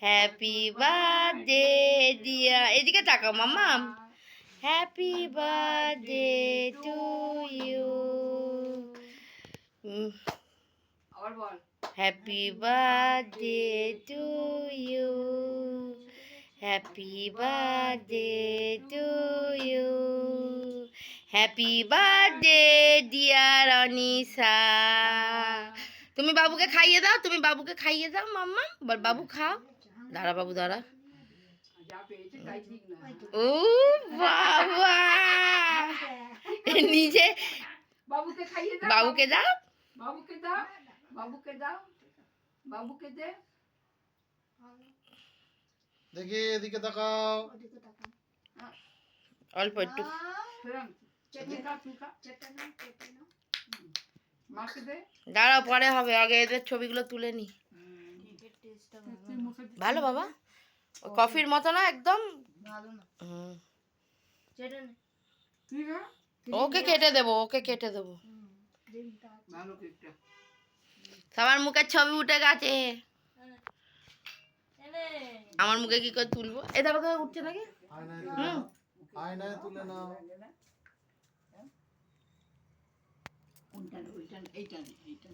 Happy birthday dear, এদিকে তাকাও মাম্মা। Happy birthday to you. আবার বল। Happy birthday to you. Happy birthday to you. Happy birthday dear Anisha. তুমি বাবুকে খাইয়ে দাও, তুমি বাবুকে খাইয়ে দাও মাম্মা। বল বাবু খাও। দাঁড়া বাবু দাঁড়া। যা পেয়েছে তাই ঠিক না। ও বাবা, নিজে বাবুকে খাইয়ে দাও। বাবুকে দাও। বাবুকে দাও। বাবুকে দাও। বাবুকে দে। দেখি এদিকে তাকাও। অল্প একটু। মাকে দে। দাঁড়াও পরে হবে, আগে এদের ছবিগুলো তুলে নি। ভালো বাবা, ওই কফির মতো না একদম। হুম। ওকে কেটে দেবো, ওকে কেটে দেবো। ভালো কেকটা। সবার মুখের ছবি উঠে গেছে, আমার মুখে কি করে তুলবো? এ দেখো তো উঠছে নাকি। আয়নায় তুলে নাও। কোনটা? ওইটা, এইটা, এইটা।